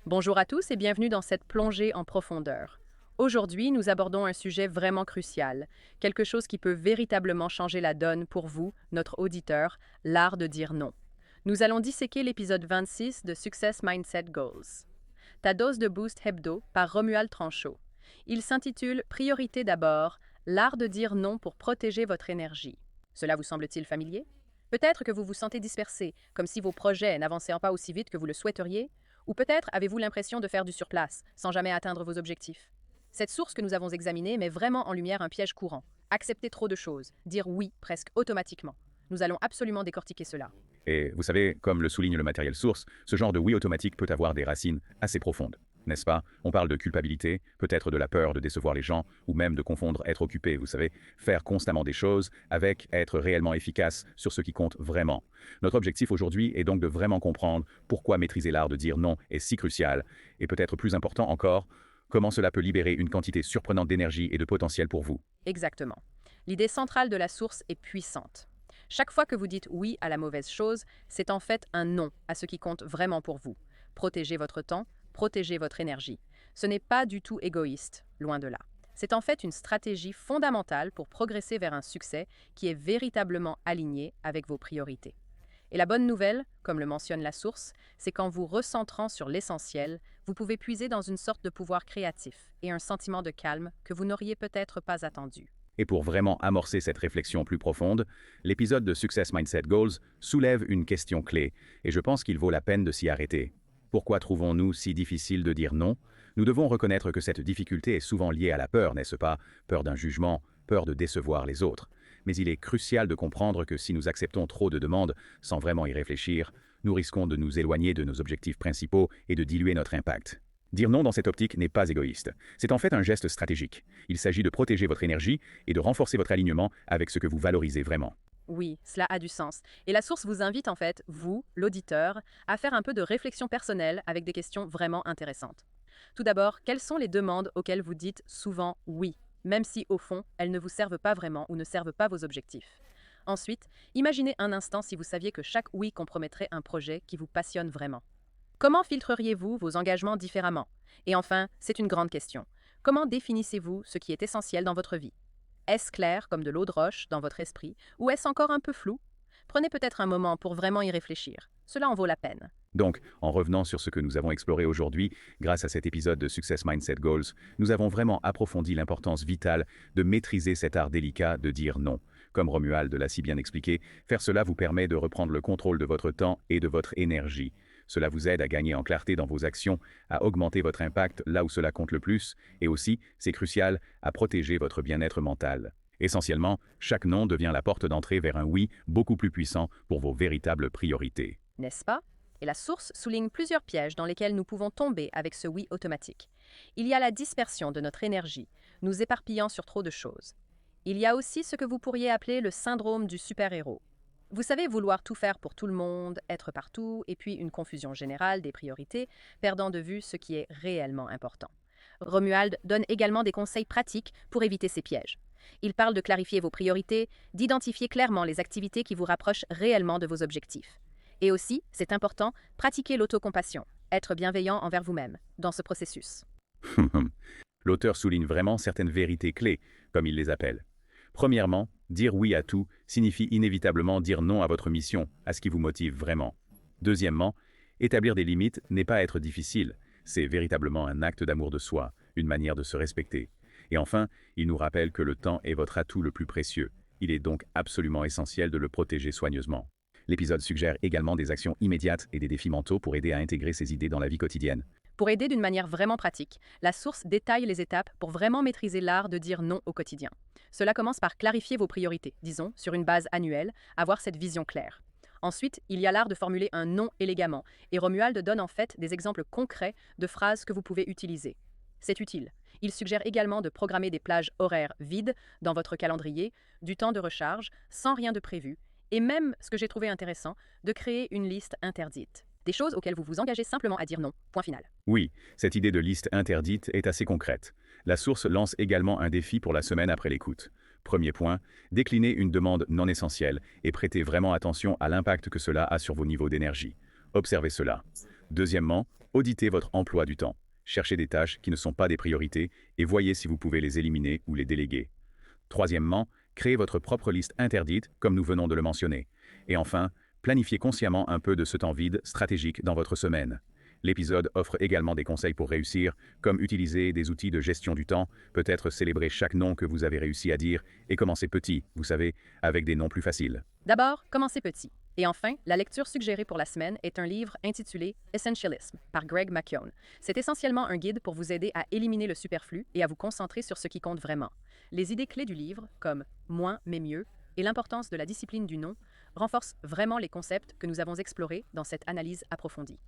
Bonjour à tous et bienvenue dans cette plongée en profondeur. Aujourd'hui, nous abordons un sujet vraiment crucial, quelque chose qui peut véritablement changer la donne pour vous, notre auditeur, l'art de dire non. Nous allons disséquer l'épisode 26 de Success Mindset Goals. Ta dose de boost hebdo par Romuald Tranchot. Il s'intitule Priorité d'abord, l'art de dire non pour protéger votre énergie. Cela vous semble-t-il familier? Peut-être que vous vous sentez dispersé, comme si vos projets n'avançaient pas aussi vite que vous le souhaiteriez, ou peut-être avez-vous l'impression de faire du surplace, sans jamais atteindre vos objectifs. Cette source que nous avons examinée met vraiment en lumière un piège courant. Accepter trop de choses, dire oui presque automatiquement. Nous allons absolument décortiquer cela. Et vous savez, comme le souligne le matériel source, ce genre de oui automatique peut avoir des racines assez profondes. N'est-ce pas? On parle de culpabilité, peut-être de la peur de décevoir les gens, ou même de confondre être occupé, vous savez, faire constamment des choses avec être réellement efficace sur ce qui compte vraiment. Notre objectif aujourd'hui est donc de vraiment comprendre pourquoi maîtriser l'art de dire non est si crucial, et peut-être plus important encore, comment cela peut libérer une quantité surprenante d'énergie et de potentiel pour vous. Exactement. L'idée centrale de la source est puissante. Chaque fois que vous dites oui à la mauvaise chose, c'est en fait un non à ce qui compte vraiment pour vous. Protégez votre temps, protégez votre énergie. Ce n'est pas du tout égoïste, loin de là. C'est en fait une stratégie fondamentale pour progresser vers un succès qui est véritablement aligné avec vos priorités. Et la bonne nouvelle, comme le mentionne la source, c'est qu'en vous recentrant sur l'essentiel, vous pouvez puiser dans une sorte de pouvoir créatif et un sentiment de calme que vous n'auriez peut-être pas attendu. Et pour vraiment amorcer cette réflexion plus profonde, l'épisode de Success Mindset Goals soulève une question clé, et je pense qu'il vaut la peine de s'y arrêter. Pourquoi trouvons-nous si difficile de dire non? Nous devons reconnaître que cette difficulté est souvent liée à la peur, n'est-ce pas? Peur d'un jugement, peur de décevoir les autres. Mais il est crucial de comprendre que si nous acceptons trop de demandes sans vraiment y réfléchir, nous risquons de nous éloigner de nos objectifs principaux et de diluer notre impact. Dire non dans cette optique n'est pas égoïste. C'est en fait un geste stratégique. Il s'agit de protéger votre énergie et de renforcer votre alignement avec ce que vous valorisez vraiment. Oui, cela a du sens. Et la source vous invite en fait, vous, l'auditeur, à faire un peu de réflexion personnelle avec des questions vraiment intéressantes. Tout d'abord, quelles sont les demandes auxquelles vous dites souvent oui, même si au fond, elles ne vous servent pas vraiment ou ne servent pas vos objectifs? Ensuite, imaginez un instant si vous saviez que chaque oui compromettrait un projet qui vous passionne vraiment. Comment filtreriez-vous vos engagements différemment? Et enfin, c'est une grande question. Comment définissez-vous ce qui est essentiel dans votre vie? Est-ce clair comme de l'eau de roche dans votre esprit ou est-ce encore un peu flou? Prenez peut-être un moment pour vraiment y réfléchir. Cela en vaut la peine. Donc, en revenant sur ce que nous avons exploré aujourd'hui, grâce à cet épisode de Success Mindset Goals, nous avons vraiment approfondi l'importance vitale de maîtriser cet art délicat de dire non. Comme Romuald l'a si bien expliqué, faire cela vous permet de reprendre le contrôle de votre temps et de votre énergie. Cela vous aide à gagner en clarté dans vos actions, à augmenter votre impact là où cela compte le plus, et aussi, c'est crucial, à protéger votre bien-être mental. Essentiellement, chaque non devient la porte d'entrée vers un oui beaucoup plus puissant pour vos véritables priorités. N'est-ce pas? Et la source souligne plusieurs pièges dans lesquels nous pouvons tomber avec ce oui automatique. Il y a la dispersion de notre énergie, nous éparpillant sur trop de choses. Il y a aussi ce que vous pourriez appeler le syndrome du super-héros. Vous savez, vouloir tout faire pour tout le monde, être partout, et puis une confusion générale des priorités, perdant de vue ce qui est réellement important. Romuald donne également des conseils pratiques pour éviter ces pièges. Il parle de clarifier vos priorités, d'identifier clairement les activités qui vous rapprochent réellement de vos objectifs. Et aussi, c'est important, pratiquer l'autocompassion, être bienveillant envers vous-même dans ce processus. L'auteur souligne vraiment certaines vérités clés, comme il les appelle. Premièrement, dire oui à tout signifie inévitablement dire non à votre mission, à ce qui vous motive vraiment. Deuxièmement, établir des limites n'est pas être difficile, c'est véritablement un acte d'amour de soi, une manière de se respecter. Et enfin, il nous rappelle que le temps est votre atout le plus précieux. Il est donc absolument essentiel de le protéger soigneusement. L'épisode suggère également des actions immédiates et des défis mentaux pour aider à intégrer ces idées dans la vie quotidienne. Pour aider d'une manière vraiment pratique, la source détaille les étapes pour vraiment maîtriser l'art de dire non au quotidien. Cela commence par clarifier vos priorités, disons, sur une base annuelle, avoir cette vision claire. Ensuite, il y a l'art de formuler un non élégamment, et Romuald donne en fait des exemples concrets de phrases que vous pouvez utiliser. C'est utile. Il suggère également de programmer des plages horaires vides dans votre calendrier, du temps de recharge, sans rien de prévu, et même, ce que j'ai trouvé intéressant, de créer une liste interdite. Des choses auxquelles vous vous engagez simplement à dire non, point final. Oui, cette idée de liste interdite est assez concrète. La source lance également un défi pour la semaine après l'écoute. Premier point, déclinez une demande non essentielle et prêtez vraiment attention à l'impact que cela a sur vos niveaux d'énergie. Observez cela. Deuxièmement, auditez votre emploi du temps. Cherchez des tâches qui ne sont pas des priorités et voyez si vous pouvez les éliminer ou les déléguer. Troisièmement, créez votre propre liste interdite, comme nous venons de le mentionner. Et enfin, planifiez consciemment un peu de ce temps vide stratégique dans votre semaine. L'épisode offre également des conseils pour réussir, comme utiliser des outils de gestion du temps, peut-être célébrer chaque nom que vous avez réussi à dire et commencer petit, vous savez, avec des noms plus faciles. D'abord, commencez petit. Et enfin, la lecture suggérée pour la semaine est un livre intitulé Essentialism par Greg McKeown. C'est essentiellement un guide pour vous aider à éliminer le superflu et à vous concentrer sur ce qui compte vraiment. Les idées clés du livre, comme moins mais mieux et l'importance de la discipline du non, renforcent vraiment les concepts que nous avons explorés dans cette analyse approfondie.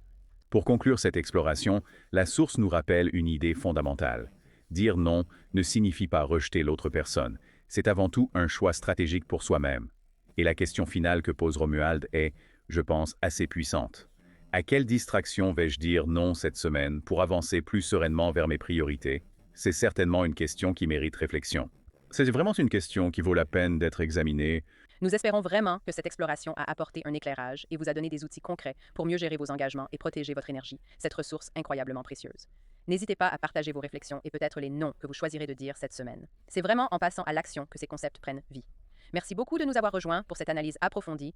Pour conclure cette exploration, la source nous rappelle une idée fondamentale. Dire non ne signifie pas rejeter l'autre personne, c'est avant tout un choix stratégique pour soi-même. Et la question finale que pose Romuald est, je pense, assez puissante. À quelle distraction vais-je dire non cette semaine pour avancer plus sereinement vers mes priorités? C'est certainement une question qui mérite réflexion. C'est vraiment une question qui vaut la peine d'être examinée. Nous espérons vraiment que cette exploration a apporté un éclairage et vous a donné des outils concrets pour mieux gérer vos engagements et protéger votre énergie, cette ressource incroyablement précieuse. N'hésitez pas à partager vos réflexions et peut-être les noms que vous choisirez de dire cette semaine. C'est vraiment en passant à l'action que ces concepts prennent vie. Merci beaucoup de nous avoir rejoints pour cette analyse approfondie.